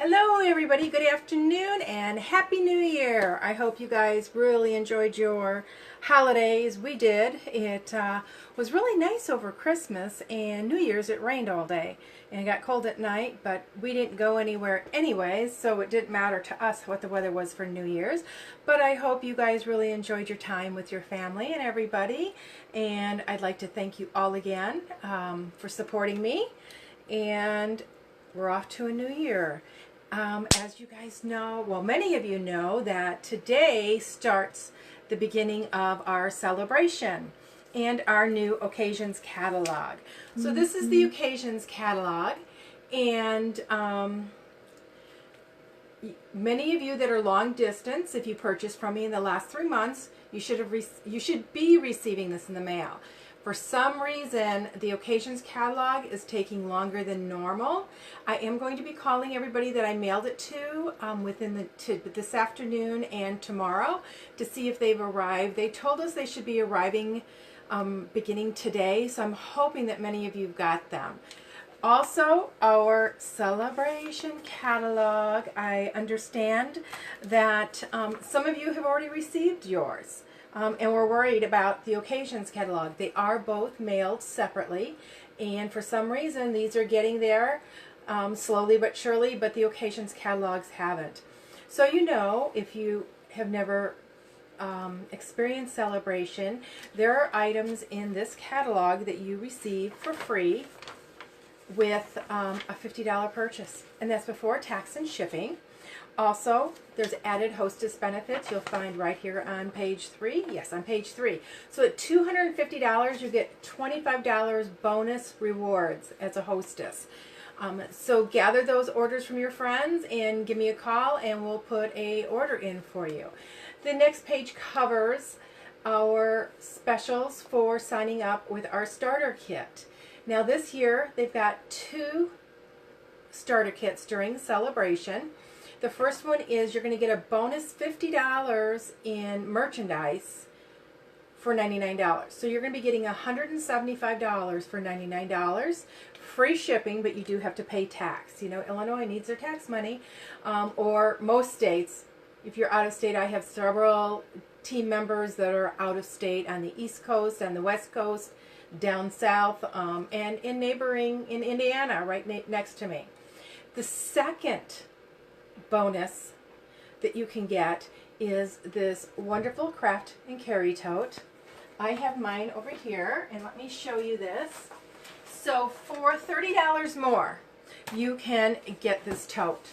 Hello everybody, good afternoon and Happy New Year. I hope you guys really enjoyed your holidays. We did. It was really nice over Christmas, and New Year's it rained all day and it got cold at night, but we didn't go anywhere anyways, so it didn't matter to us what the weather was for New Year's. But I hope you guys really enjoyed your time with your family and everybody, and I'd like to thank you all again for supporting me, and we're off to a new year. As you guys know, well, many of you know that today starts the beginning of our celebration and our new occasions catalog. So this is the occasions catalog, and many of you that are long distance, if you purchased from me in the last 3 months, you should be receiving this in the mail. For some reason, the occasions catalog is taking longer than normal. I am going to be calling everybody that I mailed it to within this afternoon and tomorrow to see if they've arrived. They told us they should be arriving beginning today, so I'm hoping that many of you got them. Also, our celebration catalog, I understand that some of you have already received yours. And we're worried about the occasions catalog. They are both mailed separately, and for some reason these are getting there slowly but surely, but the occasions catalogs haven't. So you know, if you have never experienced celebration, there are items in this catalog that you receive for free with a $50 purchase, and that's before tax and shipping. Also, there's added hostess benefits you'll find right here on page 3. Yes, on page 3. So at $250, you get $25 bonus rewards as a hostess. So gather those orders from your friends and give me a call, and we'll put a order in for you. The next page covers our specials for signing up with our starter kit. Now this year, they've got 2 starter kits during the celebration. The first one is you're going to get a bonus $50 in merchandise for $99. So you're going to be getting $175 for $99. Free shipping, but you do have to pay tax. You know, Illinois needs their tax money, or most states. If you're out of state, I have several team members that are out of state on the East Coast, on the West Coast, down south, and in Indiana, right next to me. The second bonus that you can get is this wonderful craft and carry tote. I have mine over here, and let me show you this. So for $30 more, you can get this tote.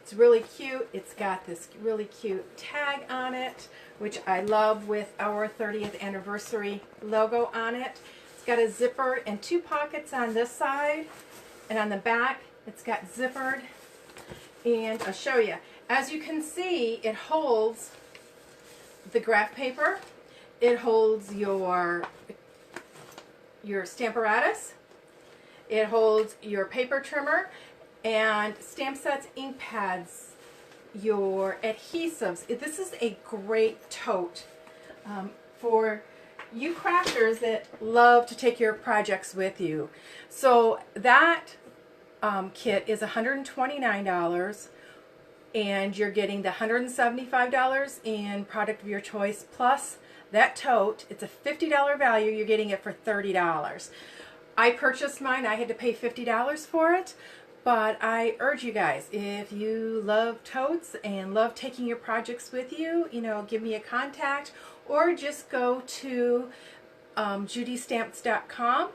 It's really cute. It's got this really cute tag on it, which I love, with our 30th anniversary logo on it. It's got a zipper and 2 pockets on this side, and on the back it's got zippered. And I'll show you. As you can see, it holds the graph paper. It holds your Stamparatus. It holds your paper trimmer and stamp sets, ink pads, your adhesives. This is a great tote for you crafters that love to take your projects with you. So that kit is $129, and you're getting the $175 in product of your choice plus that tote. It's a $50 value. You're getting it for $30. I purchased mine. I had to pay $50 for it, but I urge you guys, if you love totes and love taking your projects with you, you know, give me a contact, or just go to judystamps.com.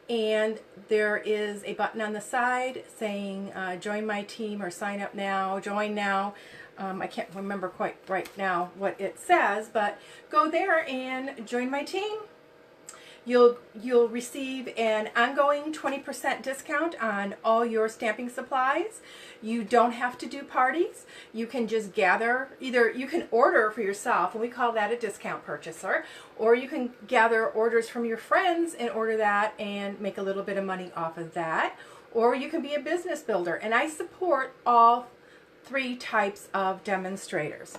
And there is a button on the side saying join my team, or sign up now, join now. I can't remember quite right now what it says, but go there and join my team. You'll receive an ongoing 20% discount on all your stamping supplies. You don't have to do parties. You can just gather, either you can order for yourself, and we call that a discount purchaser, or you can gather orders from your friends and order that and make a little bit of money off of that, or you can be a business builder. And I support all 3 types of demonstrators.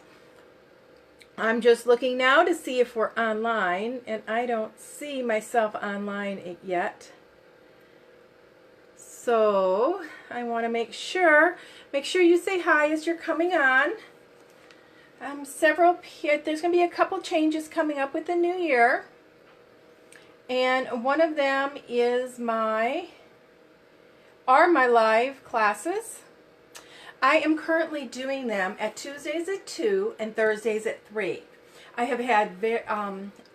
I'm just looking now to see if we're online, and I don't see myself online yet. So I want to make sure you say hi as you're coming on. There's going to be a couple changes coming up with the new year. And one of them is my live classes. I am currently doing them at Tuesdays at 2 and Thursdays at 3. I have had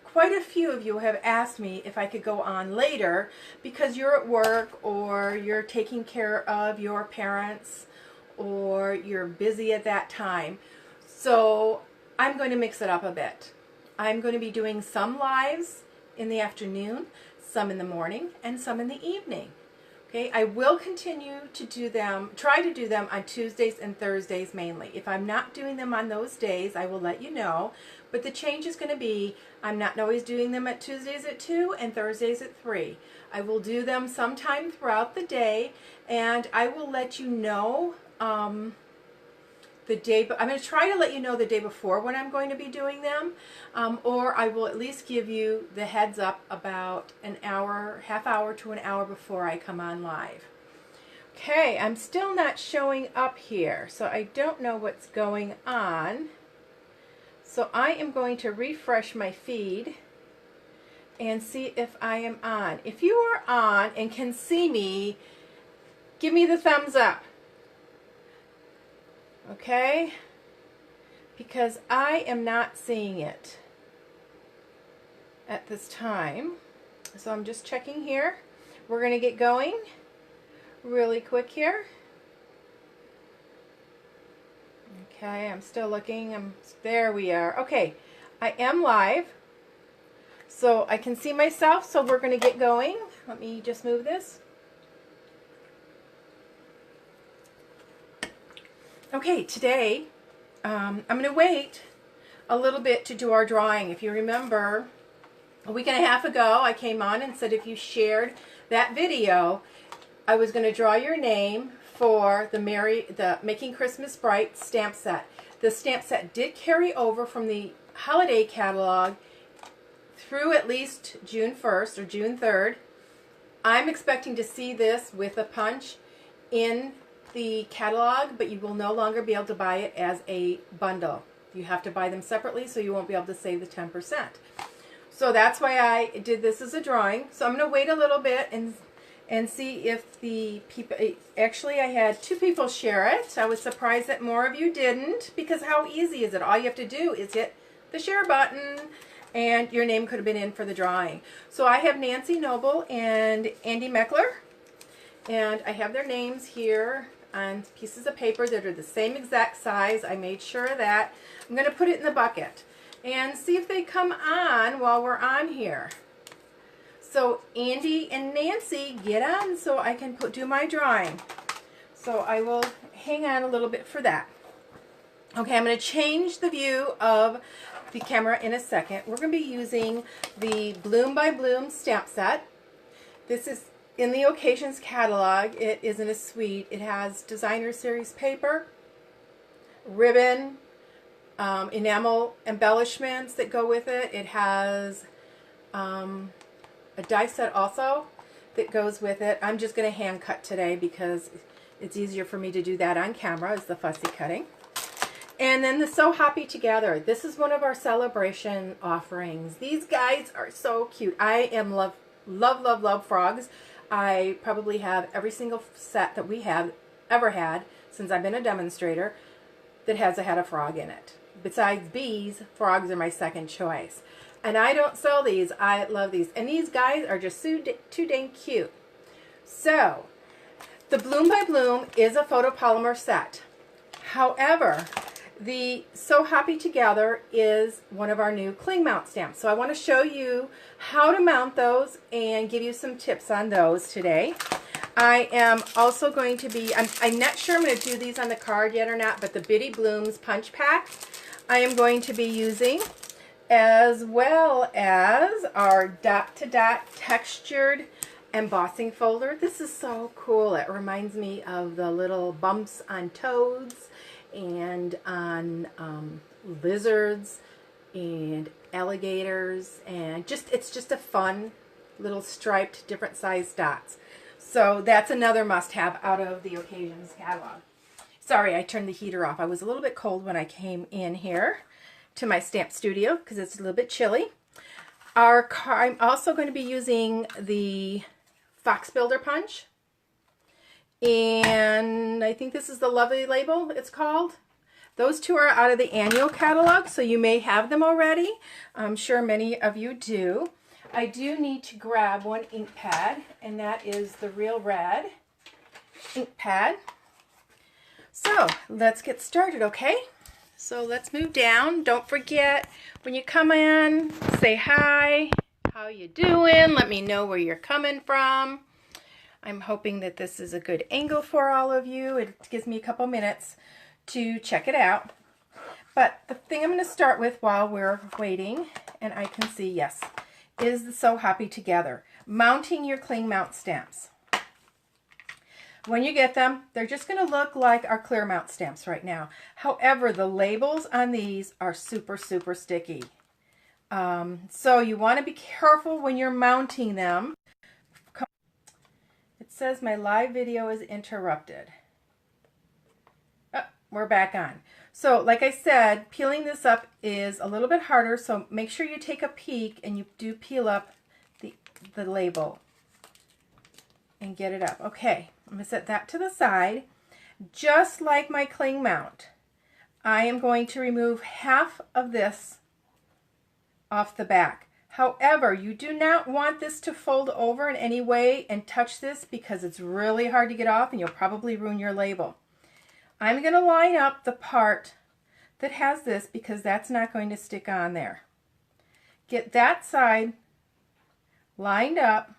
quite a few of you have asked me if I could go on later because you're at work or you're taking care of your parents or you're busy at that time. So I'm going to mix it up a bit. I'm going to be doing some lives in the afternoon, some in the morning, and some in the evening. Okay, I will continue to try to do them on Tuesdays and Thursdays mainly. If I'm not doing them on those days, I will let you know. But the change is going to be, I'm not always doing them at Tuesdays at 2 and Thursdays at 3. I will do them sometime throughout the day, and I will let you know I'm going to try to let you know the day before when I'm going to be doing them, or I will at least give you the heads up about an hour, half hour to an hour before I come on live. Okay, I'm still not showing up here, so I don't know what's going on. So I am going to refresh my feed and see if I am on. If you are on and can see me, give me the thumbs up. Okay, because I am not seeing it at this time. So I'm just checking here. We're going to get going really quick here. Okay, I'm still looking. There we are. Okay, I am live. So I can see myself, so we're going to get going. Let me just move this. Okay, today I'm going to wait a little bit to do our drawing. If you remember, a week and a half ago, I came on and said if you shared that video, I was going to draw your name for the Making Christmas Bright stamp set. The stamp set did carry over from the holiday catalog through at least June 1st or June 3rd. I'm expecting to see this with a punch in the catalog, but you will no longer be able to buy it as a bundle. You have to buy them separately, so you won't be able to save the 10%. So that's why I did this as a drawing. So I'm going to wait a little bit and see if the people, actually I had 2 people share it. I was surprised that more of you didn't, because how easy is it? All you have to do is hit the share button and your name could have been in for the drawing. So I have Nancy Noble and Andy Meckler, and I have their names here on pieces of paper that are the same exact size. I made sure of that. I'm going to put it in the bucket and see if they come on while we're on here. So Andy and Nancy, get on so I can do my drawing. So I will hang on a little bit for that. Okay, I'm going to change the view of the camera in a second. We're going to be using the Bloom by Bloom stamp set. This is in the Occasions catalog. It is in a suite. It has designer series paper, ribbon, enamel embellishments that go with it. It has a die set also that goes with it. I'm just going to hand cut today because it's easier for me to do that on camera as the fussy cutting. And then the So Hoppy Together. This is one of our celebration offerings. These guys are so cute. I am love frogs. I probably have every single set that we have ever had since I've been a demonstrator that has had a frog in it. Besides bees, frogs are my second choice. And I don't sell these. I love these. And these guys are just too dang cute. So, the Bloom by Bloom is a photopolymer set. However, the So Hoppy Together is one of our new cling mount stamps. So I want to show you how to mount those and give you some tips on those today. I am also going to be, I'm not sure I'm going to do these on the card yet or not, but the Bitty Blooms punch pack I am going to be using, as well as our dot-to-dot textured embossing folder. This is so cool. It reminds me of the little bumps on toads and on lizards and alligators, and it's just a fun little striped different size dots. So that's another must-have out of the Occasions catalog. Sorry, I turned the heater off. I was a little bit cold when I came in here to my stamp studio because it's a little bit chilly. I'm also going to be using the Fox Builder Punch. And I think this is the Lovely Label it's called. Those two are out of the annual catalog, so you may have them already. I'm sure many of you do. I do need to grab one ink pad, and that is the Real Red ink pad. So let's get started, okay? So let's move down. Don't forget, when you come in, say hi. How you doing? Let me know where you're coming from. I'm hoping that this is a good angle for all of you. It gives me a couple minutes to check it out. But the thing I'm going to start with while we're waiting, and I can see, yes, is the So Hoppy Together. Mounting your cling mount stamps. When you get them, they're just going to look like our clear mount stamps right now. However, the labels on these are super, super sticky. So you want to be careful when you're mounting them. It says my live video is interrupted. Oh, we're back on. So like I said, peeling this up is a little bit harder, so make sure you take a peek and you do peel up the label and get it up. Okay, I'm going to set that to the side. Just like my cling mount, I am going to remove half of this off the back. However, you do not want this to fold over in any way and touch this because it's really hard to get off and you'll probably ruin your label. I'm going to line up the part that has this because that's not going to stick on there. Get that side lined up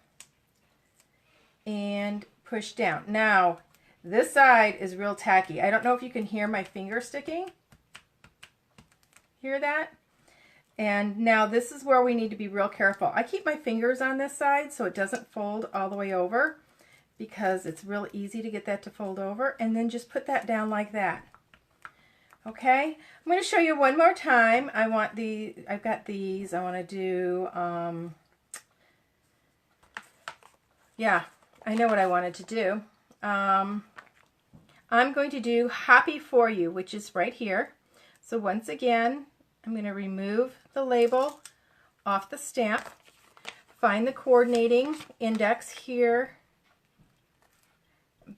and push down. Now, this side is real tacky. I don't know if you can hear my finger sticking. Hear that? And now this is where we need to be real careful. I keep my fingers on this side so it doesn't fold all the way over because it's real easy to get that to fold over, and then just put that down like that. Okay, I'm going to show you one more time. I've got these. I want to do, yeah, I know what I wanted to do. I'm going to do Hoppy For You, which is right here. So once again, I'm going to remove the label off the stamp, find the coordinating index here,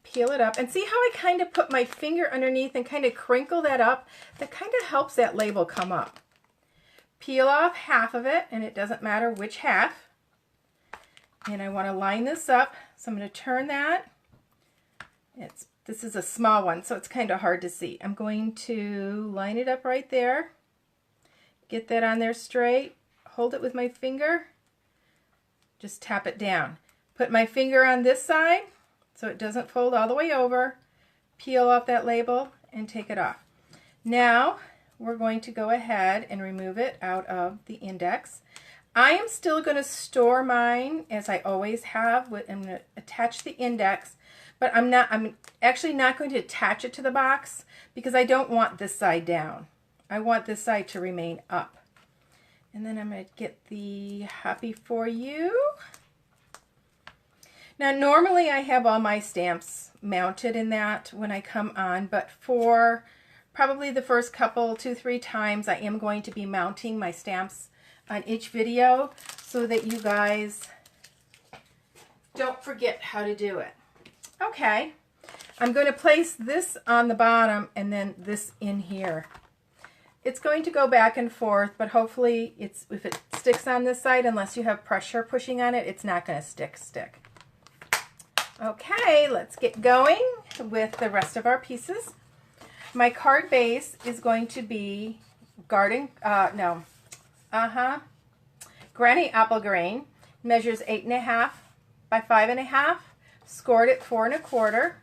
peel it up, and see how I kind of put my finger underneath and kind of crinkle that up? That kind of helps that label come up. Peel off half of it, and it doesn't matter which half. And I want to line this up, so I'm going to turn that. This is a small one, so it's kind of hard to see. I'm going to line it up right there. Get that on there straight. Hold it with my finger. Just tap it down. Put my finger on this side so it doesn't fold all the way over. Peel off that label and take it off. Now we're going to go ahead and remove it out of the index. I am still going to store mine as I always have. I'm going to attach the index, but I'm actually not going to attach it to the box because I don't want this side down. I want this side to remain up. And then I'm going to get the Hoppy For You. Now normally I have all my stamps mounted in that when I come on, but for probably the first couple, 2-3 times, I am going to be mounting my stamps on each video so that you guys don't forget how to do it. Okay, I'm going to place this on the bottom and then this in here. It's going to go back and forth, but hopefully if it sticks on this side, unless you have pressure pushing on it, it's not going to stick. Okay, let's get going with the rest of our pieces. My card base is going to be Granny Apple Grain. Measures 8.5 by 5.5, scored at 4 1/4.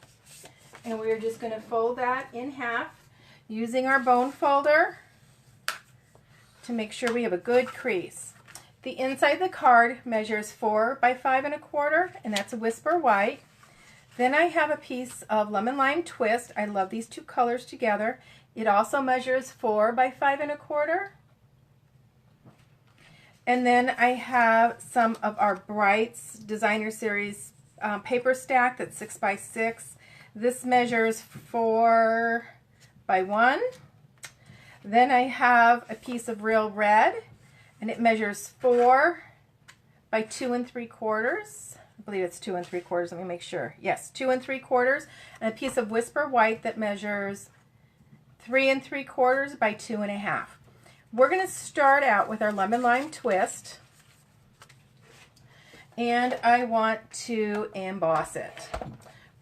And we're just going to fold that in half using our bone folder to make sure we have a good crease. The inside of the card measures 4 by 5 1/4, and that's a Whisper White. Then I have a piece of Lemon Lime Twist. I love these two colors together. It also measures 4 by 5 1/4. And then I have some of our Brights Designer Series paper stack that's 6 by 6. This measures 4 by 1. Then I have a piece of real red, and it measures 4 by 2 3/4. I believe it's 2 3/4. Let me make sure. Yes, 2 3/4. And a piece of Whisper White that measures 3 3/4 by 2 1/2. We're going to start out with our lemon lime twist, and I want to emboss it.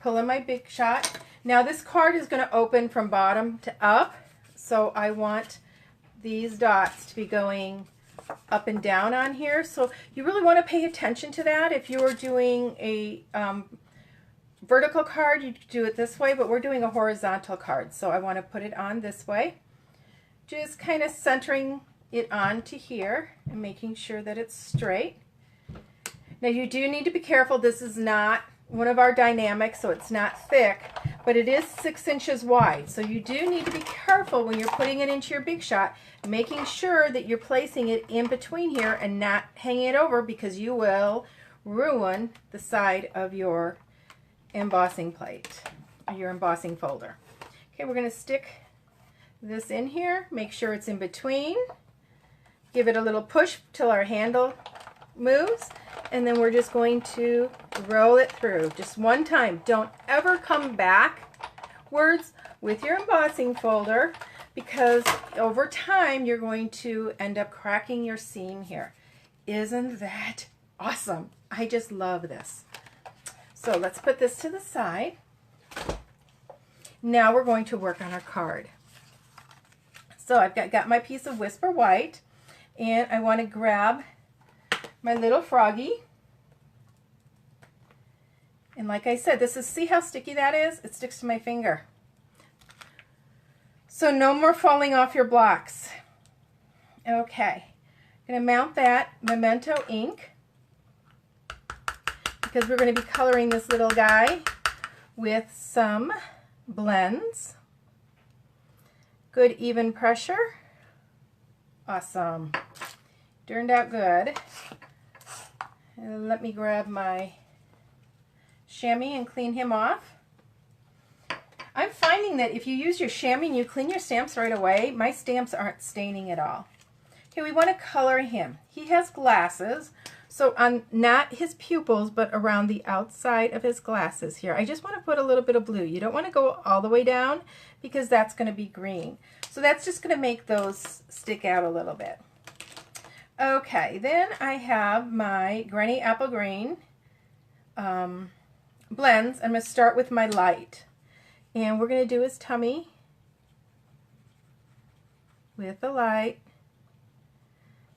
Pull in my Big Shot. Now this card is going to open from bottom to up, so I want these dots to be going up and down on here. So you really want to pay attention to that. If you were doing a vertical card, you do it this way, but we're doing a horizontal card, so I want to put it on this way. Just kind of centering it onto here and making sure that it's straight. Now you do need to be careful. This is not one of our dynamics, so it's not thick, but it is 6 inches wide. So you do need to be careful when you're putting it into your Big Shot, making sure that you're placing it in between here and not hanging it over, because you will ruin the side of your embossing plate, or your embossing folder. Okay, we're going to stick this in here, make sure it's in between, give it a little push till our handle moves, and then we're just going to roll it through just one time. Don't ever come backwards with your embossing folder, because over time you're going to end up cracking your seam here. Isn't that awesome? I just love this. So let's put this to the side. Now we're going to work on our card. So I've got my piece of Whisper White, and I want to grab my little froggy. And like I said, this is, see how sticky that is? It sticks to my finger. So no more falling off your blocks. Okay, I'm going to mount that Memento ink, because we're going to be coloring this little guy with some blends. Good even pressure. Awesome. Turned out good. And let me grab my chamois and clean him off. I'm finding that if you use your chamois and you clean your stamps right away, my stamps aren't staining at all. Okay, we want to color him. He has glasses, so on not his pupils, but around the outside of his glasses here. I just want to put a little bit of blue. You don't want to go all the way down, because that's going to be green. So that's just going to make those stick out a little bit. Okay, then I have my Granny Apple Green blends. I'm going to start with my light. And we're going to do his tummy with the light.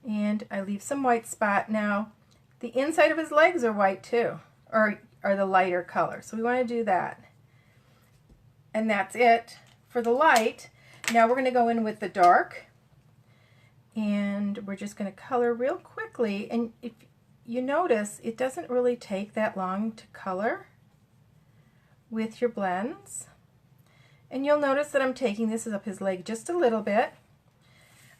And I leave some white spot. Now, the inside of his legs are white too, or are the lighter color. So we want to do that. And that's it for the light. Now we're going to go in with the dark. And we're just going to color real quickly. And if you notice, it doesn't really take that long to color with your blends. And you'll notice that I'm taking this up his leg just a little bit.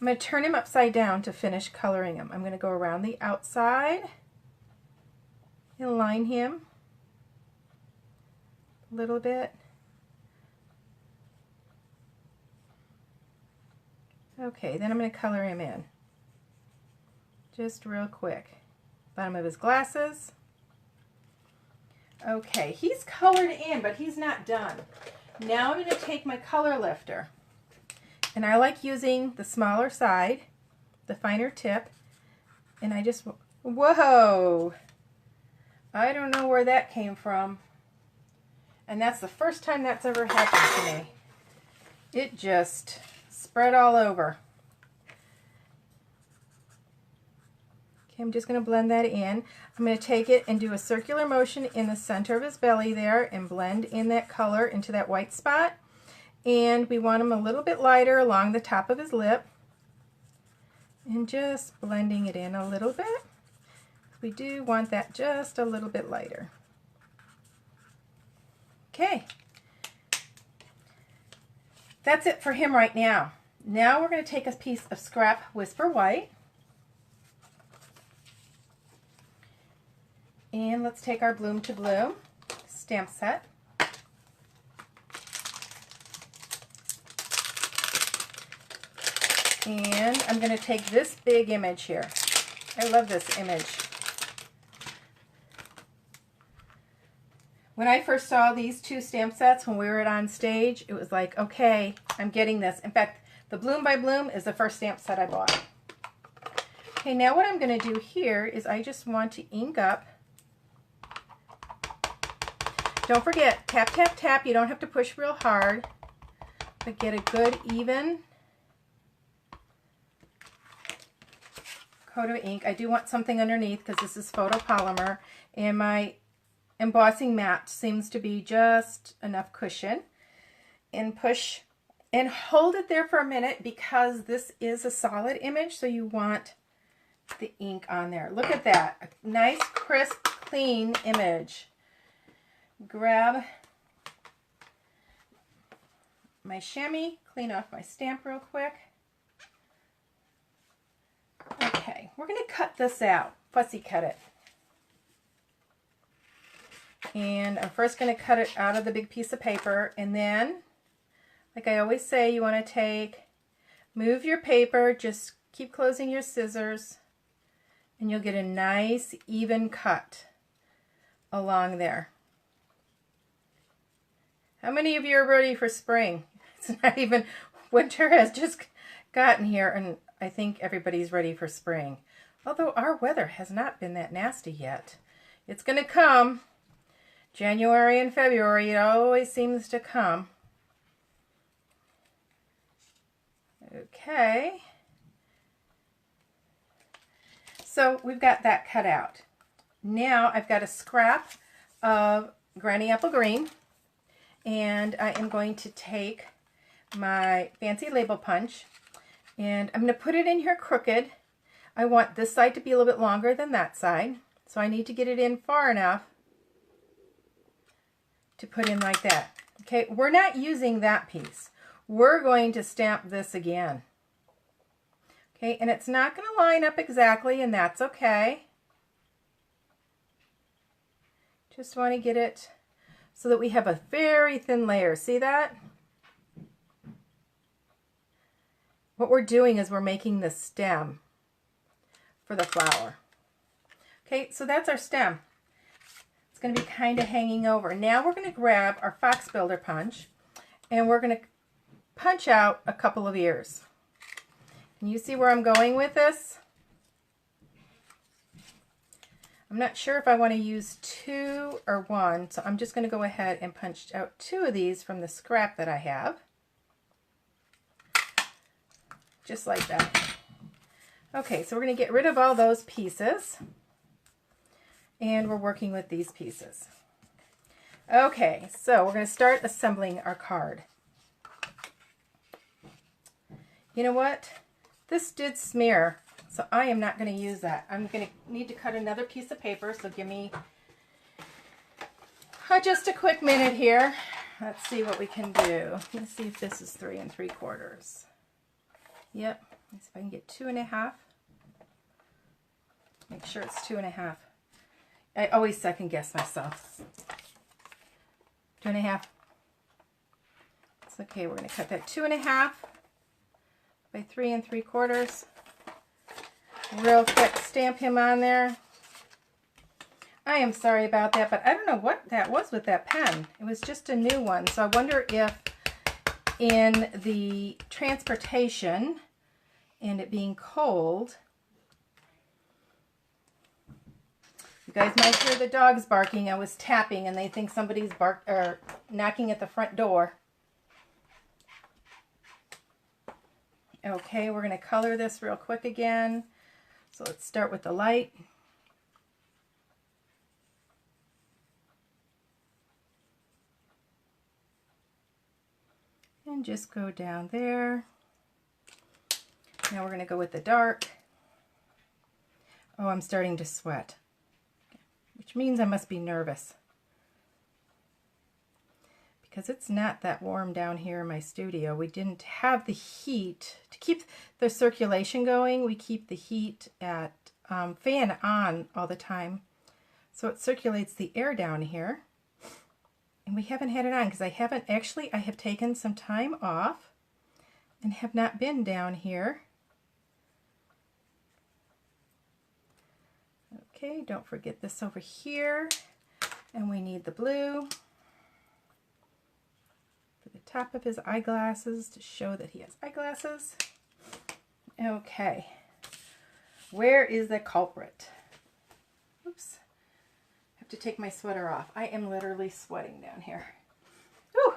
I'm going to turn him upside down to finish coloring him. I'm going to go around the outside and line him a little bit. Okay, then I'm going to color him in just real quick. Bottom of his glasses. Okay, he's colored in, but he's not done. Now I'm going to take my color lifter, and I like using the smaller side, the finer tip, and I just, whoa, I don't know where that came from, and that's the first time that's ever happened to me. It just spread all over. Okay, I'm just going to blend that in. I'm going to take it and do a circular motion in the center of his belly there and blend in that color into that white spot. And we want him a little bit lighter along the top of his lip. And just blending it in a little bit. We do want that just a little bit lighter. Okay. That's it for him right now. Now we're going to take a piece of scrap Whisper White. And let's take our Bloom to Bloom stamp set. And I'm going to take this big image here. I love this image. When I first saw these two stamp sets when we were on stage, it was like, okay, I'm getting this. In fact, the Bloom by Bloom is the first stamp set I bought. Okay, now what I'm going to do here is I just want to ink up. Don't forget, tap, tap, tap. You don't have to push real hard, but get a good even coat of ink. I do want something underneath because this is photopolymer, and my embossing mat seems to be just enough cushion. And push and hold it there for a minute because this is a solid image, so you want the ink on there. Look at that. A nice, crisp, clean image. Grab my chamois, clean off my stamp real quick. Okay, we're going to cut this out. Fussy cut it. And I'm first going to cut it out of the big piece of paper, and then, like I always say, you want to move your paper, just keep closing your scissors, and you'll get a nice even cut along there. How many of you are ready for spring? It's not even, winter has just gotten here, and I think everybody's ready for spring. Although our weather has not been that nasty yet. It's going to come. January and February, it always seems to come. Okay. So we've got that cut out. Now I've got a scrap of Granny Apple Green, and I am going to take my fancy label punch, and I'm going to put it in here crooked. I want this side to be a little bit longer than that side, so I need to get it in far enough to put in like that. Okay, we're not using that piece. We're going to stamp this again. Okay, and it's not going to line up exactly, and that's okay. Just want to get it so that we have a very thin layer. See that? What we're doing is we're making the stem for the flower. Okay, so that's our stem. It's going to be kind of hanging over. Now we're going to grab our Fox Builder punch, and we're going to punch out a couple of ears. Can you see where I'm going with this? I'm not sure if I want to use 2 or 1, so I'm just going to go ahead and punch out 2 of these from the scrap that I have. Just like that. Okay, so we're going to get rid of all those pieces, and we're working with these pieces. Okay, so we're going to start assembling our card. You know what? This did smear, so I am not going to use that. I'm going to need to cut another piece of paper, so give me just a quick minute here. Let's see what we can do. Let's see if this is 3 3/4. Yep. Let's see if I can get 2 1/2. Make sure it's 2 1/2. I always second guess myself. 2 1/2. It's okay. We're going to cut that 2 1/2 by 3 3/4. Real quick, stamp him on there. I am sorry about that, but I don't know what that was with that pen. It was just a new one, so I wonder if in the transportation and it being cold, you guys might hear the dogs barking. I was tapping and they think somebody's knocking at the front door. Okay, we're going to color this real quick again. So let's start with the light. And just go down there. Now we're going to go with the dark. Oh, I'm starting to sweat, which means I must be nervous, because it's not that warm down here in my studio. We didn't have the heat to keep the circulation going. We keep the heat at fan on all the time, so it circulates the air down here. And we haven't had it on because I have taken some time off and have not been down here. Okay, don't forget this over here. And we need the blue for the top of his eyeglasses to show that he has eyeglasses. Okay, where is the culprit? Oops, I have to take my sweater off. I am literally sweating down here. Whew.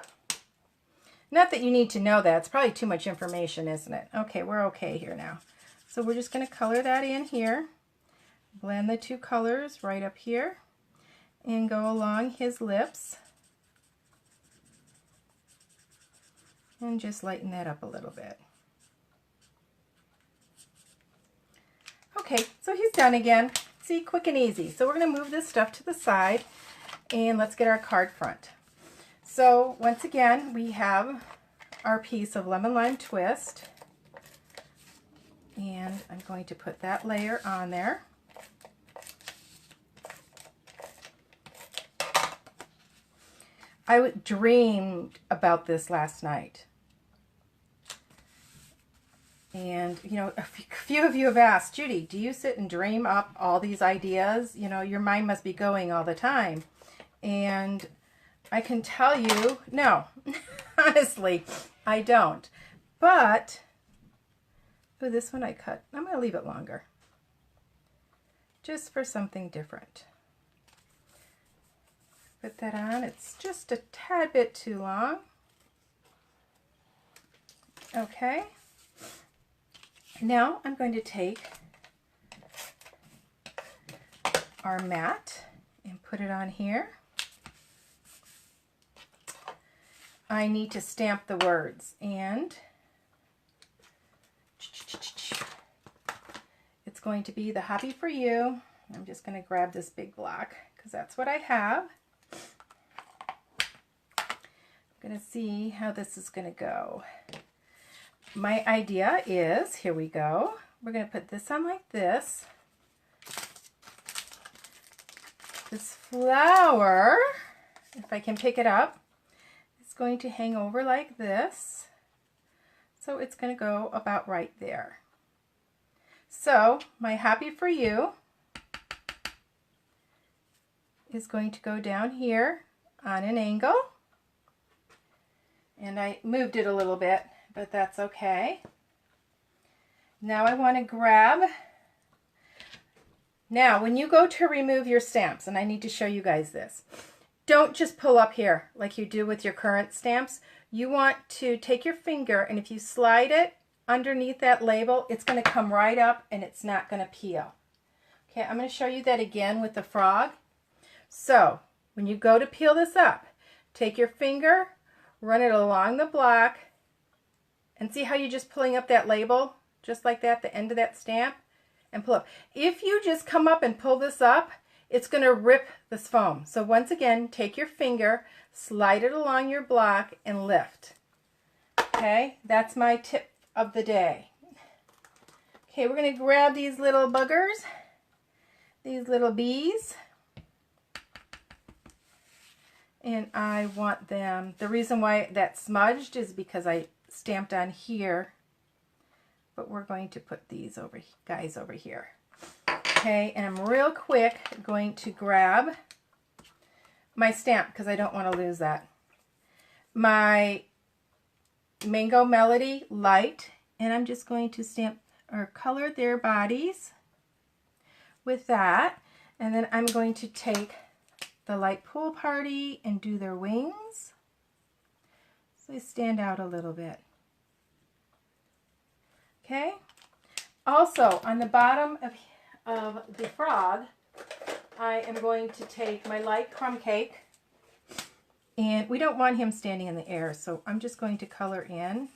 Not that you need to know that. It's probably too much information, isn't it? Okay, we're okay here now. So we're just going to color that in here. Blend the two colors right up here and go along his lips. And just lighten that up a little bit. Okay, so he's done again. See, quick and easy. So we're going to move this stuff to the side and let's get our card front. So once again, we have our piece of lemon lime twist, and I'm going to put that layer on there. I dreamed about this last night. And, you know, a few of you have asked, Judy, do you sit and dream up all these ideas? You know, your mind must be going all the time. And I can tell you, no, honestly, I don't. But, oh, this one I cut. I'm going to leave it longer. Just for something different. Put that on. It's just a tad bit too long. Okay. Now I'm going to take our mat and put it on here. I need to stamp the words, and it's going to be the Hoppy for You. I'm just going to grab this big block because that's what I have. I'm going to see how this is going to go. My idea is, here we go, we're going to put this on like this. This flower, if I can pick it up, is going to hang over like this. So it's going to go about right there. So my Hoppy for You is going to go down here on an angle. And I moved it a little bit, but that's okay. Now I want to grab, now when you go to remove your stamps, and I need to show you guys this, don't just pull up here like you do with your current stamps. You want to take your finger, and if you slide it underneath that label, it's going to come right up and it's not going to peel. Okay, I'm going to show you that again with the frog. So when you go to peel this up, take your finger, run it along the block, and see how you're just pulling up that label, just like that, the end of that stamp, and pull up. If you just come up and pull this up, it's going to rip this foam. So once again, take your finger, slide it along your block, and lift. Okay, that's my tip of the day. Okay, we're going to grab these little buggers, these little bees, and I want them, the reason why that smudged is because I stamped on here, but we're going to put these guys over here. Okay, and I'm real quick going to grab my stamp because I don't want to lose that. My Mango Melody Light, and I'm just going to stamp or color their bodies with that, and then I'm going to take the Light Pool Party and do their wings so they stand out a little bit. Okay, also on the bottom of the frog, I am going to take my light crumb cake, and we don't want him standing in the air, so I'm just going to color in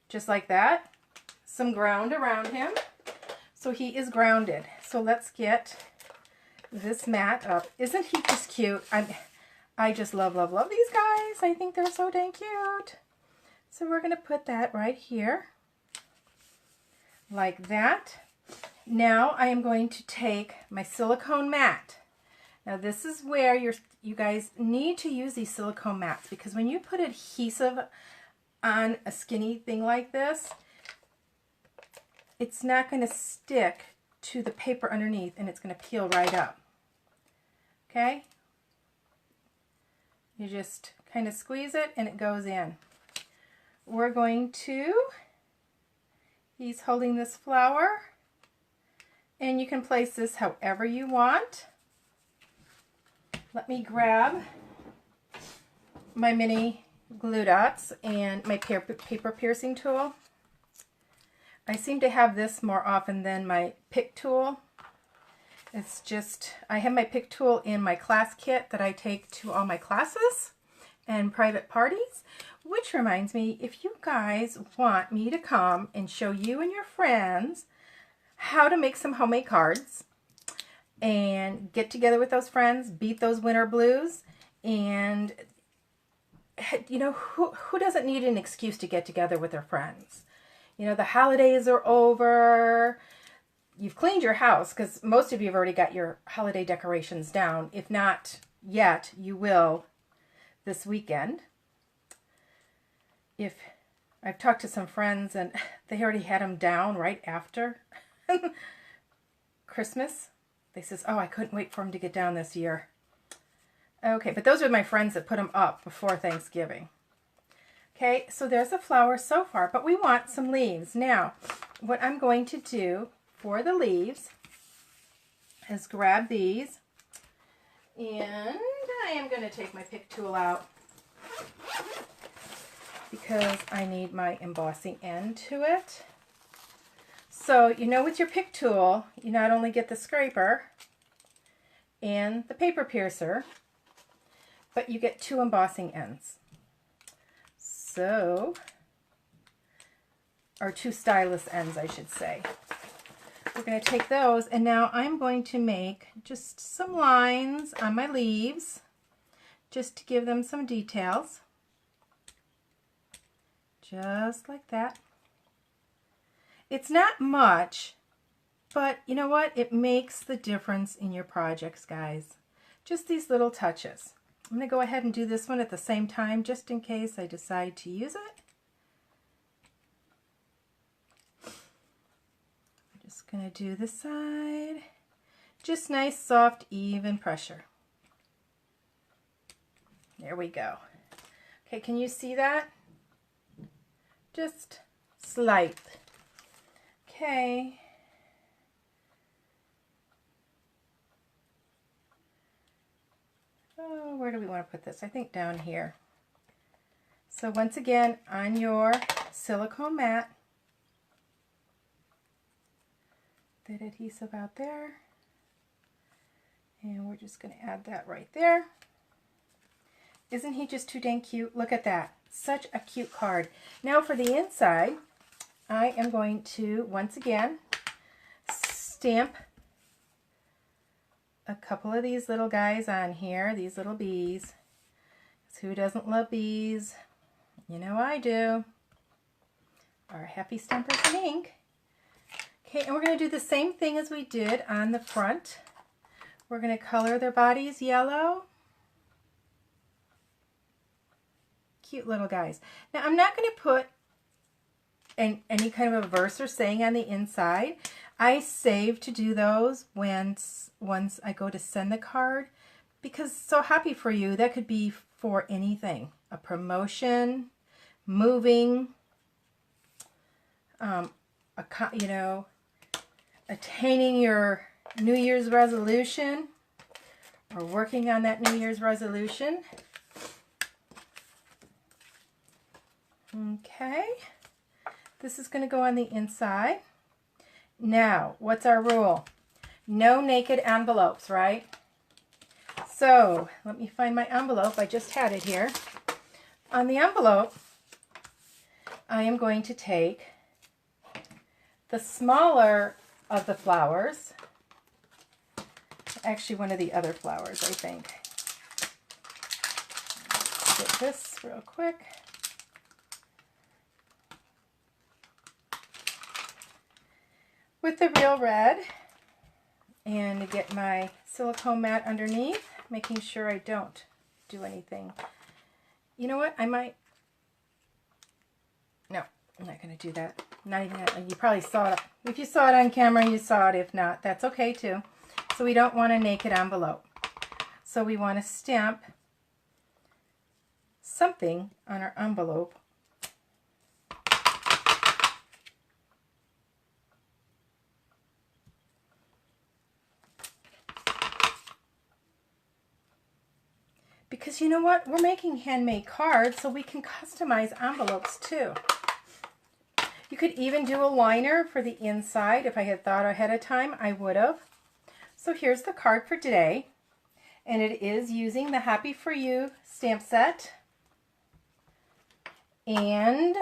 just like that, some ground around him so he is grounded. So let's get this mat up. Isn't he just cute? I just love, love, love these guys. I think they're so dang cute. So we're going to put that right here like that. Now I am going to take my silicone mat. Now this is where you guys need to use these silicone mats, because when you put adhesive on a skinny thing like this, it's not going to stick to the paper underneath and it's going to peel right up. Okay? You just kind of squeeze it and it goes in. We're going to, he's holding this flower, and you can place this however you want. Let me grab my mini glue dots and my paper piercing tool. I seem to have this more often than my pick tool. It's just, I have my pick tool in my class kit that I take to all my classes and private parties, which reminds me, if you guys want me to come and show you and your friends how to make some homemade cards and get together with those friends, beat those winter blues, and you know, who doesn't need an excuse to get together with their friends? You know, the holidays are over. You've cleaned your house, because most of you have already got your holiday decorations down. If not yet, you will this weekend. If I've talked to some friends and they already had them down right after Christmas. They says, oh, I couldn't wait for them to get down this year. Okay, but those are my friends that put them up before Thanksgiving. Okay, so there's a flower so far, but we want some leaves. Now, what I'm going to do for the leaves is grab these, and I am going to take my pick tool out because I need my embossing end to it. So, you know, with your pick tool, you not only get the scraper and the paper piercer, but you get two embossing ends. So, or two stylus ends, I should say. We're going to take those, and now I'm going to make just some lines on my leaves, just to give them some details. Just like that. It's not much, but you know what? It makes the difference in your projects, guys. Just these little touches. I'm going to go ahead and do this one at the same time, just in case I decide to use it. I'm just going to do this side. Just nice, soft, even pressure. There we go. Okay, can you see that? Just slight. Okay. Oh, where do we want to put this? I think down here. So once again, on your silicone mat, that adhesive out there, and we're just going to add that right there. Isn't he just too dang cute? Look at that. Such a cute card. Now for the inside, I am going to, once again, stamp a couple of these little guys on here, these little bees. Who doesn't love bees? You know I do. Our happy stampers in ink. Okay, and we're going to do the same thing as we did on the front. We're going to color their bodies yellow. Cute little guys. Now I'm not going to put any kind of a verse or saying on the inside. I save to do those once I go to send the card, because so happy for you. That could be for anything. A promotion, moving, you know, attaining your New Year's resolution, or working on that New Year's resolution. Okay, this is going to go on the inside. Now, what's our rule? No naked envelopes, right? So, let me find my envelope. I just had it here. On the envelope, I am going to take the smaller of the flowers. Actually, one of the other flowers, I think. Get this real quick. with the Real Red and to get my silicone mat underneath, making sure I don't do anything. You know what? I might... No, I'm not going to do that. Not even that. You probably saw it. If you saw it on camera, you saw it. If not, that's okay too. So we don't want a naked envelope. So we want to stamp something on our envelope. Because you know what? We're making handmade cards, so we can customize envelopes too. You could even do a liner for the inside. If I had thought ahead of time, I would have. So here's the card for today. And it is using the Happy For You stamp set. And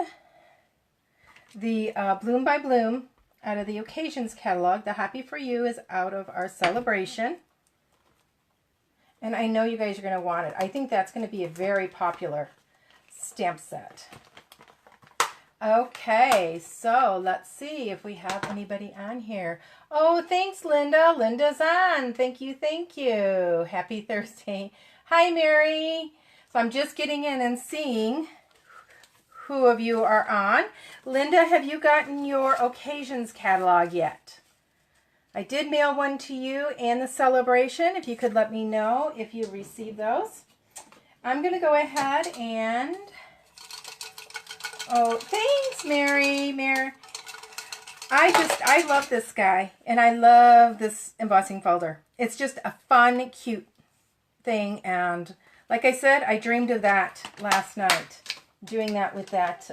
the Bloom by Bloom out of the Occasions catalog. The Happy For You is out of our celebration. And I know you guys are going to want it. I think that's going to be a very popular stamp set. Okay, so let's see if we have anybody on here. Oh, thanks, Linda. Linda's on. Thank you, thank you. Happy Thursday. Hi, Mary. So I'm just getting in and seeing who of you are on. Linda, have you gotten your Occasions catalog yet? I did mail one to you and the celebration. If you could let me know if you received those. I'm going to go ahead and... Oh, thanks, Mary. I love this guy, and I love this embossing folder. It's just a fun, cute thing, and like I said, I dreamed of that last night, doing that with that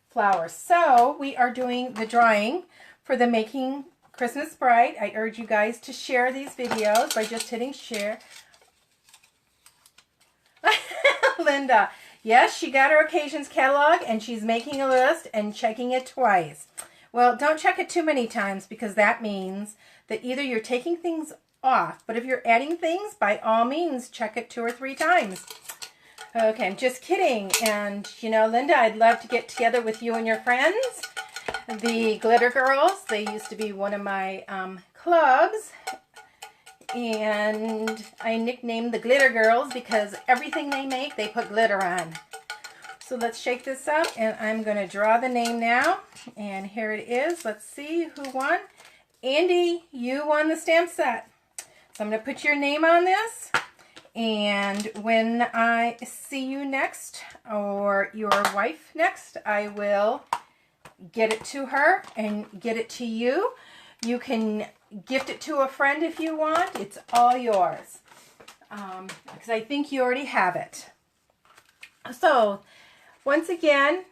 flower. So we are doing the drawing for the Making Christmas Bright. I urge you guys to share these videos by just hitting share. Linda. Yes, she got her Occasions catalog, and she's making a list and checking it twice. Well, don't check it too many times, because that means that either you're taking things off, but if you're adding things, by all means, check it 2 or 3 times. Okay, I'm just kidding. And, you know, Linda, I'd love to get together with you and your friends. The Glitter Girls, they used to be one of my clubs. And I nicknamed the Glitter Girls because everything they make, they put glitter on. So let's shake this up, and I'm going to draw the name now. And here it is. Let's see who won. Andy, you won the stamp set. So I'm going to put your name on this. And when I see you next, or your wife next, I will get it to her and get it to you. You can gift it to a friend if you want. It's all yours. Because I think you already have it. So, once again,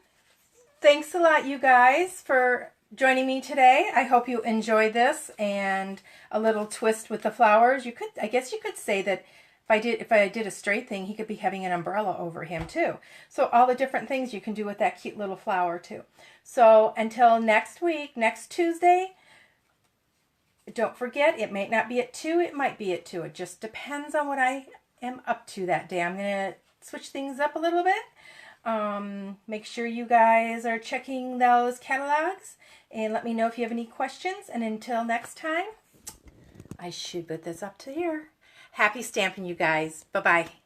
thanks a lot, you guys, for joining me today. I hope you enjoyed this and a little twist with the flowers. You could, I guess you could say that if I did a straight thing, he could be having an umbrella over him too. So all the different things you can do with that cute little flower too. So until next week, next Tuesday, don't forget, it might not be at 2, it might be at 2. It just depends on what I am up to that day. I'm going to switch things up a little bit. Make sure you guys are checking those catalogs and let me know if you have any questions. And until next time, I should put this up to here. Happy stamping, you guys. Bye-bye.